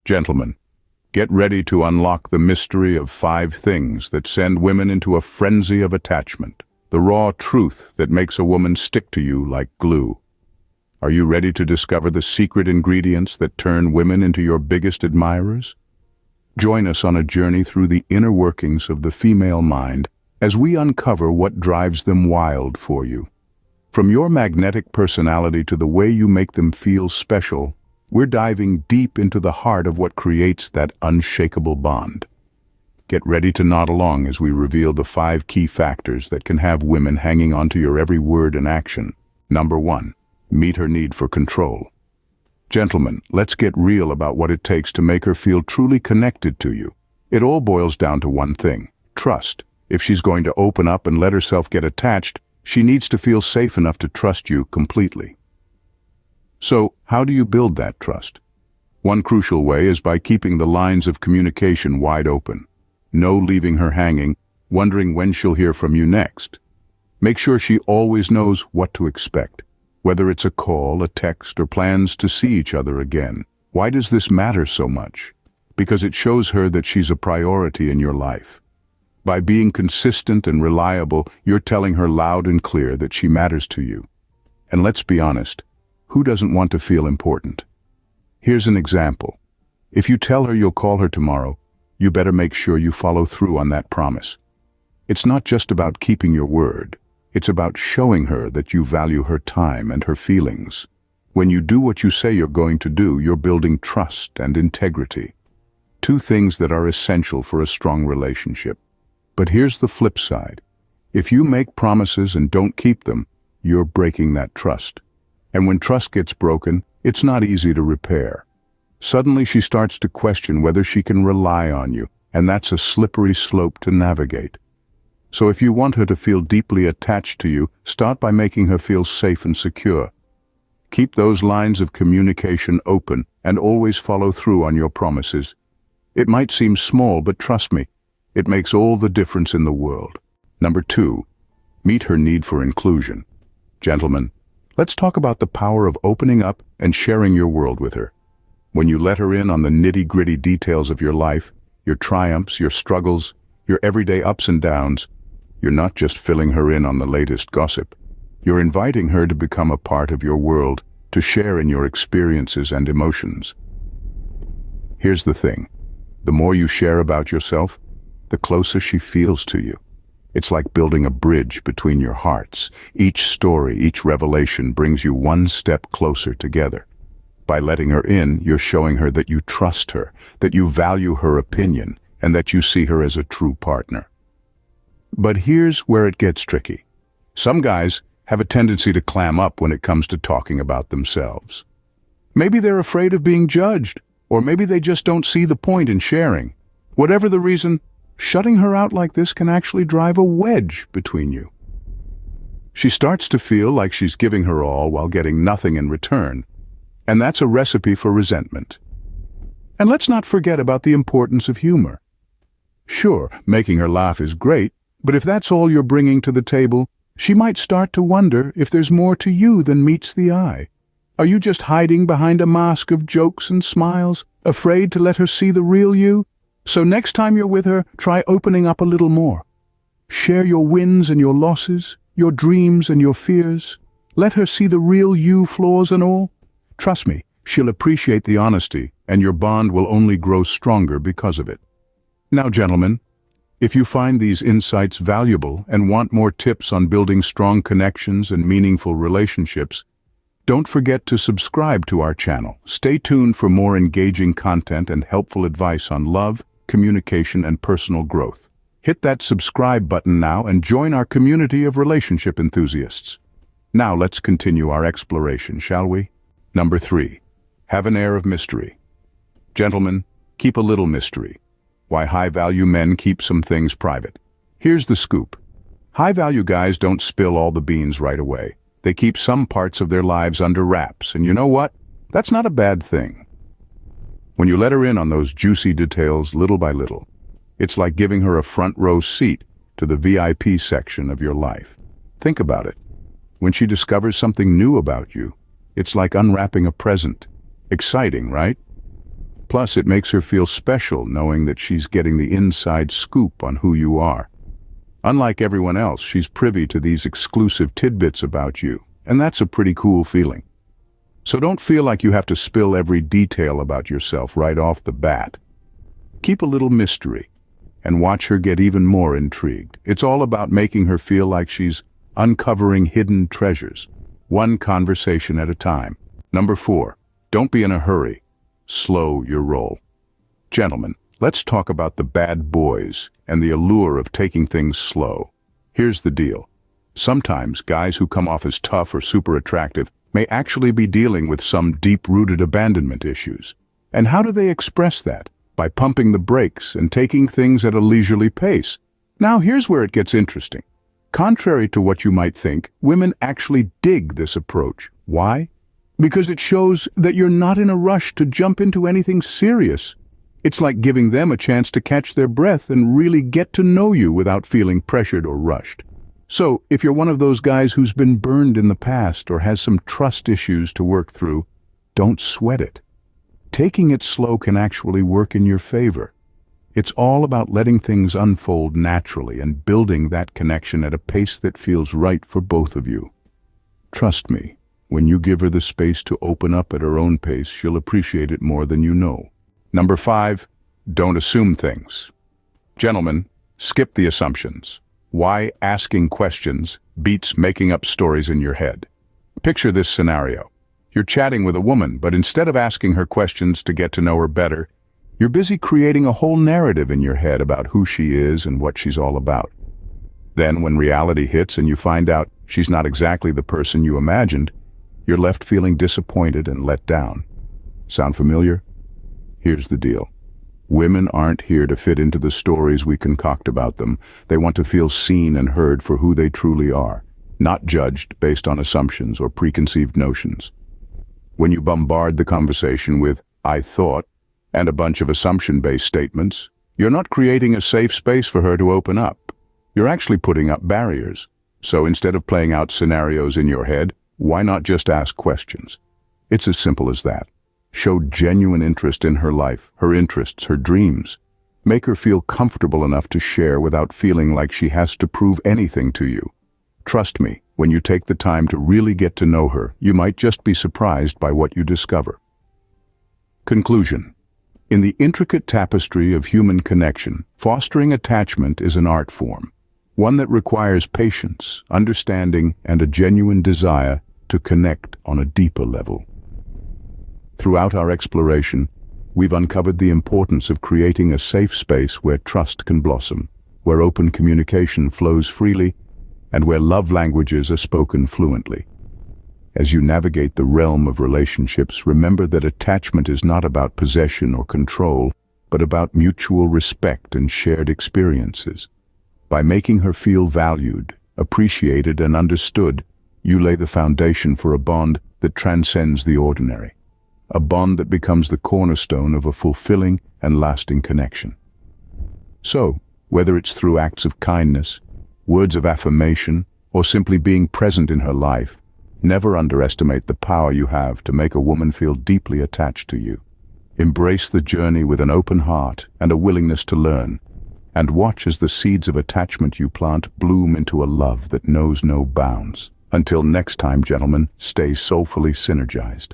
Gentlemen, get ready to unlock the mystery of 5 things that send women into a frenzy of attachment. The raw truth that makes a woman stick to you like glue. Are you ready to discover the secret ingredients that turn women into your biggest admirers? Join us on a journey through the inner workings of the female mind as we uncover what drives them wild for you. From your magnetic personality to the way you make them feel special, we're diving deep into the heart of what creates that unshakable bond. Get ready to nod along as we reveal the 5 key factors that can have women hanging onto your every word and action. Number 1. Meet her need for control. Gentlemen, let's get real about what it takes to make her feel truly connected to you. It all boils down to one thing: trust. If she's going to open up and let herself get attached, she needs to feel safe enough to trust you completely. So, how do you build that trust? One crucial way is by keeping the lines of communication wide open. No leaving her hanging, wondering when she'll hear from you next. Make sure she always knows what to expect, whether it's a call, a text, or plans to see each other again. Why does this matter so much? Because it shows her that she's a priority in your life. By being consistent and reliable, you're telling her loud and clear that she matters to you. And let's be honest, who doesn't want to feel important? Here's an example. If you tell her you'll call her tomorrow, you better make sure you follow through on that promise. It's not just about keeping your word. It's about showing her that you value her time and her feelings. When you do what you say you're going to do, you're building trust and integrity. 2 things that are essential for a strong relationship. But here's the flip side. If you make promises and don't keep them, you're breaking that trust. And when trust gets broken, it's not easy to repair. Suddenly she starts to question whether she can rely on you, and that's a slippery slope to navigate. So if you want her to feel deeply attached to you, start by making her feel safe and secure. Keep those lines of communication open and always follow through on your promises. It might seem small, but trust me, it makes all the difference in the world. Number 2, meet her need for inclusion. Gentlemen, let's talk about the power of opening up and sharing your world with her. When you let her in on the nitty-gritty details of your life, your triumphs, your struggles, your everyday ups and downs, you're not just filling her in on the latest gossip. You're inviting her to become a part of your world, to share in your experiences and emotions. Here's the thing. The more you share about yourself, the closer she feels to you. It's like building a bridge between your hearts. Each story, each revelation brings you one step closer together. By letting her in, you're showing her that you trust her, that you value her opinion, and that you see her as a true partner. But here's where it gets tricky. Some guys have a tendency to clam up when it comes to talking about themselves. Maybe they're afraid of being judged, or maybe they just don't see the point in sharing. Whatever the reason, shutting her out like this can actually drive a wedge between you. She starts to feel like she's giving her all while getting nothing in return, and that's a recipe for resentment. And let's not forget about the importance of humor. Sure, making her laugh is great, but if that's all you're bringing to the table, she might start to wonder if there's more to you than meets the eye. Are you just hiding behind a mask of jokes and smiles, afraid to let her see the real you? So next time you're with her, try opening up a little more. Share your wins and your losses, your dreams and your fears. Let her see the real you, flaws and all. Trust me, she'll appreciate the honesty, and your bond will only grow stronger because of it. Now, gentlemen, if you find these insights valuable and want more tips on building strong connections and meaningful relationships, don't forget to subscribe to our channel. Stay tuned for more engaging content and helpful advice on love, communication, and personal growth. Hit that subscribe button now and join our community of relationship enthusiasts. Now let's continue our exploration, shall we? Number 3, have an air of mystery. Gentlemen, keep a little mystery. Why high-value men keep some things private. Here's the scoop. High-value guys don't spill all the beans right away. They keep some parts of their lives under wraps, and you know what? That's not a bad thing. When you let her in on those juicy details little by little, it's like giving her a front-row seat to the VIP section of your life. Think about it. When she discovers something new about you, it's like unwrapping a present. Exciting, right? Plus, it makes her feel special knowing that she's getting the inside scoop on who you are. Unlike everyone else, she's privy to these exclusive tidbits about you, and that's a pretty cool feeling. So don't feel like you have to spill every detail about yourself right off the bat. Keep a little mystery, and watch her get even more intrigued. It's all about making her feel like she's uncovering hidden treasures, one conversation at a time. Number 4, don't be in a hurry. Slow your roll. Gentlemen, let's talk about the bad boys and the allure of taking things slow. Here's the deal. Sometimes guys who come off as tough or super attractive may actually be dealing with some deep-rooted abandonment issues. And how do they express that? By pumping the brakes and taking things at a leisurely pace. Now here's where it gets interesting. Contrary to what you might think, women actually dig this approach. Why? Because it shows that you're not in a rush to jump into anything serious. It's like giving them a chance to catch their breath and really get to know you without feeling pressured or rushed. So, if you're one of those guys who's been burned in the past or has some trust issues to work through, don't sweat it. Taking it slow can actually work in your favor. It's all about letting things unfold naturally and building that connection at a pace that feels right for both of you. Trust me, when you give her the space to open up at her own pace, she'll appreciate it more than you know. Number 5, don't assume things. Gentlemen, skip the assumptions. Why asking questions beats making up stories in your head. Picture this scenario. You're chatting with a woman, but instead of asking her questions to get to know her better, you're busy creating a whole narrative in your head about who she is and what she's all about. Then, when reality hits and you find out she's not exactly the person you imagined, you're left feeling disappointed and let down. Sound familiar? Here's the deal. Women aren't here to fit into the stories we concoct about them. They want to feel seen and heard for who they truly are, not judged based on assumptions or preconceived notions. When you bombard the conversation with, "I thought," and a bunch of assumption-based statements, you're not creating a safe space for her to open up. You're actually putting up barriers. So instead of playing out scenarios in your head, why not just ask questions? It's as simple as that. Show genuine interest in her life, her interests, her dreams. Make her feel comfortable enough to share without feeling like she has to prove anything to you. Trust me, when you take the time to really get to know her, you might just be surprised by what you discover. Conclusion. In the intricate tapestry of human connection, fostering attachment is an art form, one that requires patience, understanding, and a genuine desire to connect on a deeper level. Throughout our exploration, we've uncovered the importance of creating a safe space where trust can blossom, where open communication flows freely, and where love languages are spoken fluently. As you navigate the realm of relationships, remember that attachment is not about possession or control, but about mutual respect and shared experiences. By making her feel valued, appreciated, and understood, you lay the foundation for a bond that transcends the ordinary. A bond that becomes the cornerstone of a fulfilling and lasting connection. So, whether it's through acts of kindness, words of affirmation, or simply being present in her life, never underestimate the power you have to make a woman feel deeply attached to you. Embrace the journey with an open heart and a willingness to learn, and watch as the seeds of attachment you plant bloom into a love that knows no bounds. Until next time, gentlemen, stay soulfully synergized.